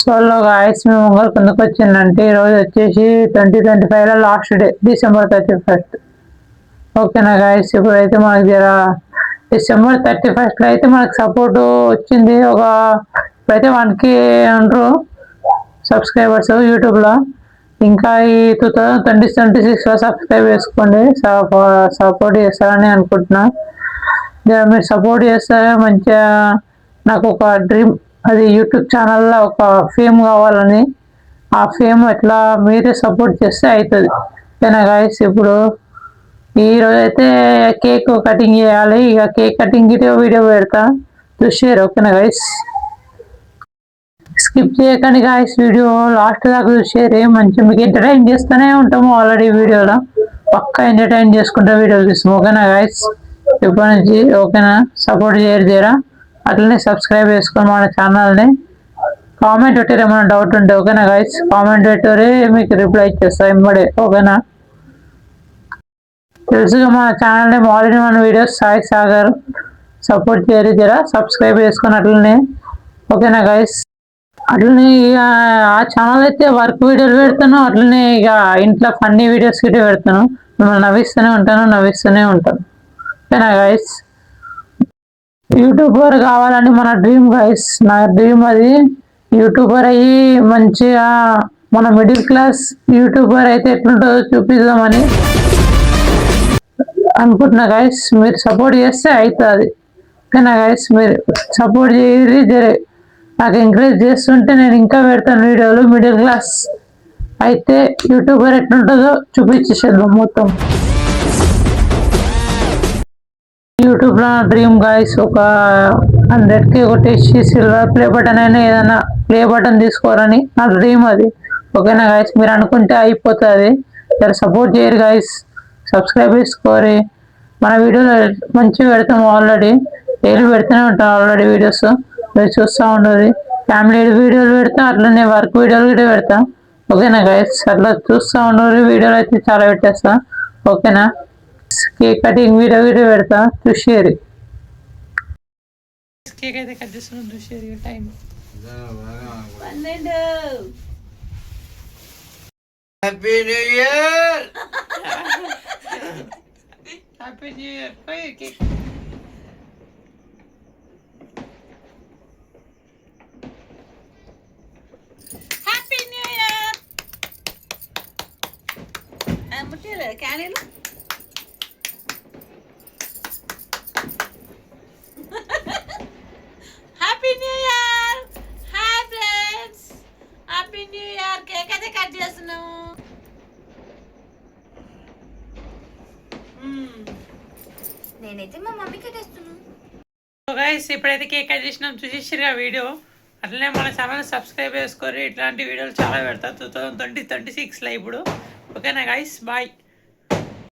So guys మేము ఒంగోలు కిందకు వచ్చిందంటే ఈరోజు వచ్చేసి 2025లో లాస్ట్ డే డిసెంబర్ 31. ఓకేనా గాయస్, ఇప్పుడైతే మనకి డిసెంబర్ 31లో అయితే మనకు సపోర్ట్ వచ్చింది. ఇప్పుడైతే 1K ఉండరు సబ్స్క్రైబర్స్ యూట్యూబ్లో. ఇంకా ఈ 2026లో సబ్స్క్రైబ్ చేసుకోండి, సపోర్ట్ చేస్తారని అనుకుంటున్నా. మీరు సపోర్ట్ చేస్తే మంచిగా నాకు ఒక డ్రీమ్, అది యూట్యూబ్ ఛానల్లో ఒక ఫేమ్ కావాలని. ఆ ఫేమ్ ఎట్లా మీరే సపోర్ట్ చేస్తే అవుతుంది. ఓకేనా గాయస్, ఇప్పుడు ఈరోజు అయితే కేక్ కటింగ్ చేయాలి. ఇక కేక్ కటింగ్ వీడియో పెడతా, చూసారు. ఓకేనా గైస్, స్కిప్ చేయకండి గాయస్, వీడియో లాస్ట్ దాకా చూసారు. మంచిగా మీకు ఎంటర్టైన్ చేస్తూనే ఉంటాము. ఆల్రెడీ వీడియోలో పక్కా ఎంటర్టైన్ చేసుకుంటా వీడియోలు తీస్తాం. ఓకేనా గాయస్, ఇప్పటి నుంచి ఓకేనా, సపోర్ట్ చేయరా. అట్లనే సబ్స్క్రైబ్ చేసుకొని మన ఛానల్ని. కామెంట్ పెట్టారు ఏమైనా డౌట్ ఉంటే. ఓకేనా గైస్, కామెంట్ పెట్టారే, మీకు రిప్లై ఇచ్చేస్తా ఇమ్మడే. ఓకేనా, తెలుసుగా మన channel name all in one videos Sai Sagar. Support చేయరు సబ్స్క్రైబ్ చేసుకుని అట్లనే. ఓకేనా గైస్, అట్లనే ఇక ఆ ఛానల్ అయితే వర్క్ వీడియోలు పెడతాను, అట్లనే ఇక ఇంట్లో ఫన్నీ వీడియోస్ వీడియో పెడతాను. మిమ్మల్ని నవ్విస్తూనే ఉంటాను. ఓకేనా గైస్, యూట్యూబర్ కావాలని మన డ్రీమ్ గైస్, నా డ్రీమ్ అది. యూట్యూబర్ అయ్యి మంచిగా మన మిడిల్ క్లాస్ యూట్యూబర్ అయితే ఎట్లుంటుందో చూపిద్దామని అనుకుంటున్నా గైస్. మీరు సపోర్ట్ చేస్తే అవుతుంది. ఓకేనా గైస్, మీరు సపోర్ట్ చేయరు నాకు ఎంకరేజ్ చేస్తుంటే నేను ఇంకా పెడతాను వీడియోలు. మిడిల్ క్లాస్ అయితే యూట్యూబర్ ఎట్లుంటుందో చూపించేసేద్దాం మొత్తం. యూట్యూబ్లో డ్రీమ్ గాయస్, ఒక 100K కొట్టేసి సిల్వర్ ప్లే బటన్ అయినా ఏదైనా ప్లే బటన్ తీసుకోవాలని నా డ్రీమ్ అది. ఓకేనా గాయస్, మీరు అనుకుంటే అయిపోతుంది. సరే సపోర్ట్ చేయరు గాయస్, సబ్స్క్రైబ్ చేసుకోరి. మన వీడియోలో మంచిగా పెడతాము, ఆల్రెడీ డైలీ పెడుతూనే ఉంటాం ఆల్రెడీ వీడియోస్. మీరు చూస్తూ ఉండదు. ఫ్యామిలీ వీడియోలు పెడతా, అట్లనే వర్క్ వీడియోలు కూడా పెడతా. ఓకేనా గైస్, అట్లా చూస్తూ ఉండరు. వీడియోలు అయితే చాలా పెట్టేస్తా. ఓకేనా, కేక్ కటింగ్ వీడియో పెడతా, చూసేరి. కేక్ అయితే కట్ చేస్తున్నాం, చూసేరి. Time 12. Happy new year. Happy new year. Cake happy new year. ముట్టిలే క్యానీలు. Happy new year. Hi friends, happy new year. Cake అయితే కట్ చేస్తున్నాము. నేనైతే మా మమ్మీకి తెస్తున్నాను. గైస్, ఇప్పుడైతే కేక్ కట్ చేసినాం, చూసేసిరుగా వీడియో. అట్లనే మన ఛానల్ సబ్స్క్రైబ్ చేసుకోరి. ఇట్లాంటి వీడియోలు చాలా పెడతా 2026లో ఇప్పుడు. ఓకేనా గైస్, బాయ్.